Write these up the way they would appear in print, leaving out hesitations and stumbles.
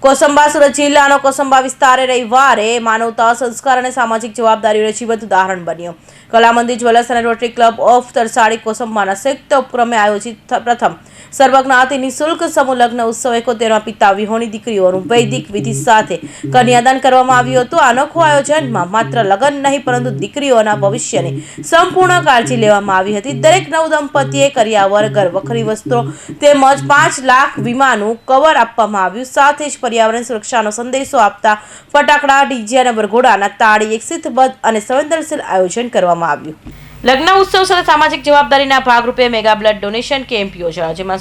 કોસંબા સુરત જિલ્લાનો કોસંબા વિસ્તાર રવિવારે માનવતા સંસ્કાર અને સામાજિક જવાબદારીનું જીવંત ઉદાહરણ બન્યું. કલા મંદિર જ્વેલર્સ અને રોટરી ક્લબ ઓફ તરસાડી કોસંબાના સંયુક્ત ઉપક્રમે આયોજિત પ્રથમ સર્વજ્ઞાતિ નિઃશુલ્ક સમૂહ લગ્ન ઉત્સવ 71માં પિતા વિહોણી દીકરીઓનું વૈદિક વિધિ સાથે કન્યાદાન કરવામાં આવ્યું હતું. અનોખું આયોજનમાં માત્ર લગ્ન નહીં પરંતુ દીકરીઓના ભવિષ્યની સંપૂર્ણ કાળજી લેવામાં આવી હતી. દરેક નવ દંપતીએ કરિયાવર, ઘરવખરી વસ્ત્રો તેમજ 5 લાખ વીમાનું કવર આપવામાં આવ્યું. સાથે જ પર્યાવરણ સુરક્ષાનો સંદેશો આપતા ફટાકડા, ડીજે અને વરઘોડાના તાળી એક શિસ્તબદ્ધ અને સંવેદનશીલ આયોજન કરવામાં આવ્યું. લગ્ન ઉત્સવ સાથે સામાજિક જવાબદારીના ભાગરૂપે મેગા બ્લડ ડોનેશન કેમ્પ યોજાયો, જેમાં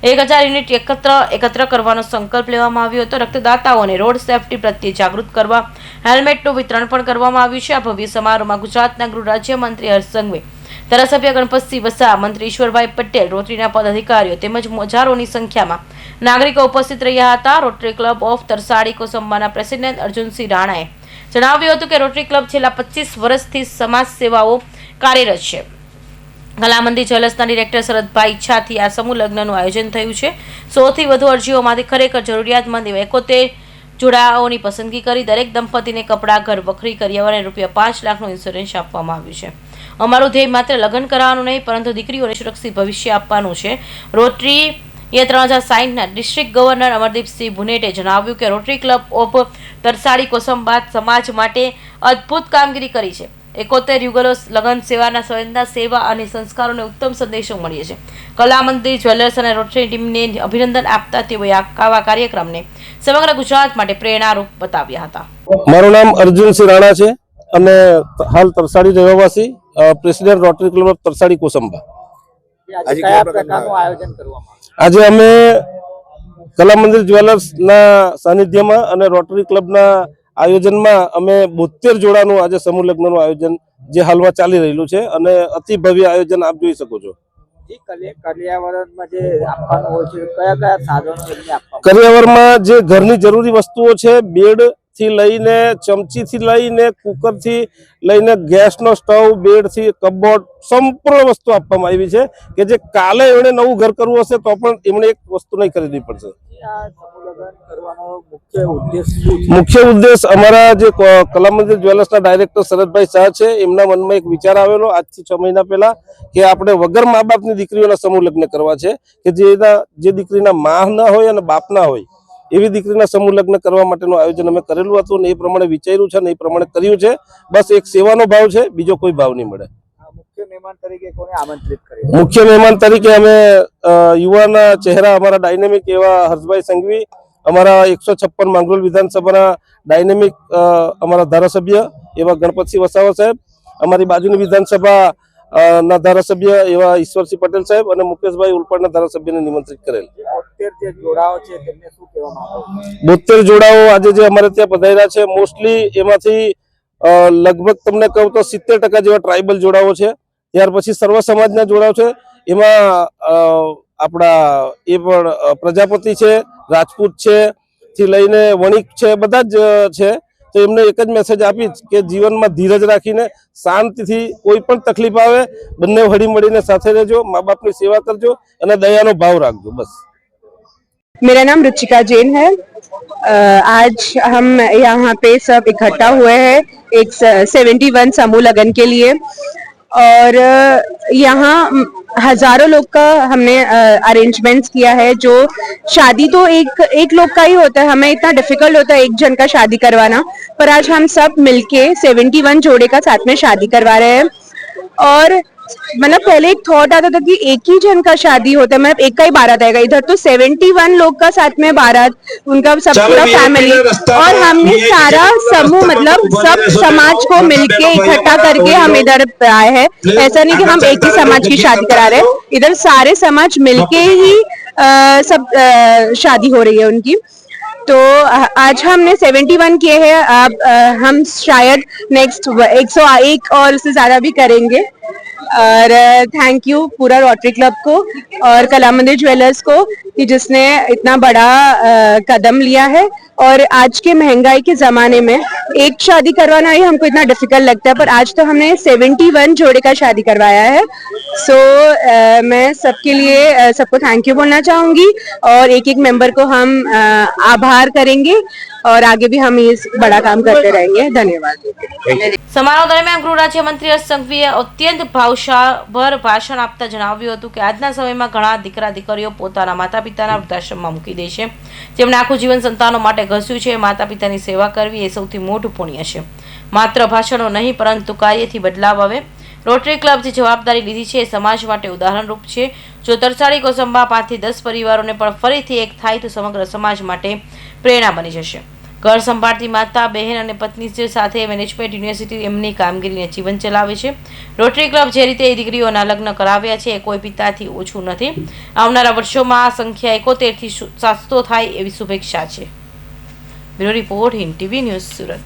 1000 યુનિટ એકત્ર કરવાનો સંકલ્પ લેવામાં આવ્યો હતો. રક્તદાતાઓને રોડ સેફટી પ્રત્યે જાગૃત કરવા હેલ્મેટનું વિતરણ પણ કરવામાં આવ્યું છે. આ ભવ્ય સમારોહમાં ગુજરાતના ગૃહ રાજ્યમંત્રી હર્ષ સંઘવી, ધારાસભ્ય ગણપતસિંહ વસાવા, મંત્રી ઈશ્વરભાઈ પટેલ, રોટરીના પદાધિકારીઓ તેમજ હજારોની સંખ્યામાં નાગરિકો ઉપસ્થિત રહ્યા હતા. રોટરી ક્લબ ઓફ તરસાડી કોસંબાના પ્રેસિડેન્ટ અર્જુનસિંહ રાણાએ જણાવ્યું હતું કે રોટરી ક્લબ છેલ્લા 25 વર્ષથી સમાજ સેવાઓ કાર્યરત છે. કલા મંદિર જ્વેલર્સના ડિરેક્ટર શરદભાઈ ઈચ્છાથી આ સમૂહ લગ્નનું આયોજન થયું છે. 100થી વધુ અરજીઓમાંથી ખરેખર જરૂરિયાતમંદ એવા 71 જોડાઓની પસંદગી કરી દરેક દંપતીને કપડાં, ઘર વખરી, કરિયાવર અને ₹5 લાખનું ઇન્સ્યોરન્સ આપવામાં આવ્યું છે. અમારું ધ્યેય માત્ર લગ્ન કરાવવાનું નહીં પરંતુ દીકરીઓને સુરક્ષિત ભવિષ્ય આપવાનું છે. રોટરી 3060ના ડિસ્ટ્રિક્ટ ગવર્નર અમરદીપસિંહ ભુનેટે જણાવ્યું કે rotary Club of Tarsadi Kosamba સમાજ માટે અદ્ભુત કામગીરી કરી છે. 71 યુગલો લગ્ન સેવાના સંવેદના, સેવા અને સંસ્કારોને ઉત્તમ સંદેશો મળ્યો છે. કલા મંદિર જ્વેલર્સ અને રોટરી ટીમને અભિનંદન આપતા તેઓએ આવા કાર્યક્રમને સમગ્ર ગુજરાત માટે પ્રેરણારૂપ બતાવ્યા હતા. મારું નામ અર્જુનસિંહ રાણા છે અને હાલ તરસાડી રહેવાસી, president rotary Club of Tarsadi Kosamba. આજે કયા પ્રકારનું આયોજન કરવામાં આજે અમે કલા મંદિર જ્વેલર્સના સાનિધ્યમાં અને રોટરી ક્લબના આયોજનમાં અમે 72 જોડાનું આજે સમૂહ લગ્નનું આયોજન જે હાલમાં ચાલી રહેલું છે અને અતિ ભવ્ય આયોજન આપ જોઈ શકો છો. કરિયાવરમાં જે આપવાનું હોય છે કયા કયા સાધનો એમને આપવામાં? કરિયાવરમાં જે ઘરની જરૂરી વસ્તુઓ છે, બેડ થી લઈને ચમચી થી લઈને કુકર થી લઈને ગેસનો સ્ટવ, બેડ થી કબોર્ડ, સંપૂર્ણ વસ્તુ આપવામાં આવી છે કે જે કાલે એમણે નવું ઘર કરવું હશે તો પણ એમણે એક વસ્તુ નહીં ખરીદવી પડશે. મુખ્ય ઉદ્દેશ અમારા જે કલા મંદિર જ્વેલર્સના ડાયરેક્ટર શરદભાઈ શાહ છે, એમના મનમાં એક વિચાર આવેલો આજથી 6 મહિના પહેલા કે આપણે વગર મા બાપની દીકરીઓના સમૂહ લગ્ન કરવા છે કે જે દીકરીના મા ના હોય અને બાપ ના હોય એવી દીકરીના સમૂહ લગ્ન કરવા માટેનું આયોજન અમે કરેલું હતું ને એ પ્રમાણે વિચાર્યું છે ને એ પ્રમાણે કર્યું છે. બસ એક સેવાનો ભાવ છે, બીજો કોઈ ભાવ નહીં મળે. મુખ્ય મહેમાન તરીકે કોને આમંત્રિત કર્યા? મુખ્ય મહેમાન તરીકે અમે યુવાના ચહેરા અમારા ડાયનેમિક એવા હર્ષભાઈ સંઘવી, અમારા 156 માંગરોળ વિધાનસભાના ડાયનેમિક અમારા ધારાસભ્ય એવા ગણપતસિંહ વસાવા સાહેબ, અમારી બાજુની વિધાનસભા ના ધારાસભ્ય એવા ઈશ્વરસિંહ પટેલ સાહેબ અને મુકેશભાઈ ઉલપાડના ધારાસભ્યને નિમંત્રિત કરેલ. 72 જે જોડાઓ છે તેમને શું કહેવામાં આવે? 72 જોડાઓ આજે જે અમારે ત્યાં પધાર્યા છે, મોસ્ટલી એમાંથી લગભગ તમને કહું તો 70% જેવા ટ્રાઇબલ જોડાઓ છે. ત્યાર પછી સર્વ સમાજના જોડાઓ છે. એમાં આપણા એ પણ પ્રજાપતિ છે, રાજપૂત છે થી લઈને વણિક છે, બધા જ છે. તો એમને એક જ મેસેજ આપીશ કે જીવનમાં ધીરજ રાખીને શાંતિથી કોઈ પણ તકલીફ આવે બંને હળી મળીને સાથે રહેજો, મા બાપની સેવા करजो અને દયાનો ભાવ રાખજો. બસ. मेरा नाम रुचिका जैन है. आज हम यहाँ पे सब इकट्ठा हुए हैं एक 71 समूह लगन के लिए और यहाँ हजारों लोग का हमने अरेंजमेंट्स किया है. जो शादी तो एक लोग का ही होता है, हमें इतना डिफिकल्ट होता है एक जन का शादी करवाना, पर आज हम सब मिलके 71 जोड़े का साथ में शादी करवा रहे हैं. और मतलब पहले एक थॉट आता था कि एक ही जन का शादी होता है, मतलब एक का ही बारात आएगा. इधर तो 71 लोग का साथ में बारात, उनका सब पूरा फैमिली, और हमने सारा समूह मतलब सब समाज को मिलके इकट्ठा करके हम इधर आए हैं. ऐसा नहीं कि हम एक ही समाज की शादी करा रहे हैं, इधर सारे समाज मिलके ही सब शादी हो रही है उनकी. तो आज हमने 71 किए हैं. अब हम शायद नेक्स्ट 101 और उससे ज्यादा भी करेंगे. और थैंक यू पूरा रोटरी क्लब को और कला मंदिर ज्वेलर्स को कि जिसने इतना बड़ा कदम लिया है। और आज के महंगाई के जमाने में एक शादी करवाना ही हमको इतना डिफिकल्ट लगता है, पर आज तो हमने 71 जोड़े का शादी करवाया है। सो मैं सबके लिए सबको थैंक यू बोलना चाहूंगी और एक एक मेंबर को हम आभार करेंगे और आगे भी हम इस बड़ा काम करते रहेंगे। धन्यवाद। સમારોહ દરમિયાન ગૃહ રાજ્યમંત્રી હર્ષ સંઘવીએ અત્યંત ભાવશાભર ભાષણ આપતા જણાવ્યું હતું કે આજના સમયમાં ઘણા દીકરા દીકરીઓ પોતાના માતા પિતાના વૃદ્ધાશ્રમમાં મૂકી દે છે, જેમણે આખું જીવન સંતાનો માટે ઘસ્યું છે। માતા પિતાની સેવા કરવી એ સૌથી મોટું પુણ્ય છે। માત્ર ભાષણો નહીં પરંતુ કાર્યથી બદલાવ આવે। રોટરી ક્લબ જે જવાબદારી લીધી છે એ સમાજ માટે ઉદાહરણરૂપ છે। જો તરસાડી કોસંબા 5 થી 10 પરિવારોને પણ ફરીથી એક થાય તો સમગ્ર સમાજ માટે પ્રેરણા બની જશે। ઘર સંભાળતી માતા બહેન અને પત્ની સાથે મેનેજમેન્ટ યુનિવર્સિટી એમની કામગીરીને જીવન ચલાવે છે। રોટરી ક્લબ જે રીતે દીકરીઓના લગ્ન કરાવ્યા છે એ કોઈ પિતાથી ઓછું નથી। આવનારા વર્ષોમાં આ સંખ્યા 71 થી 700 થાય એવી શુભેચ્છા છે। Bureau report Hind TV news Surat.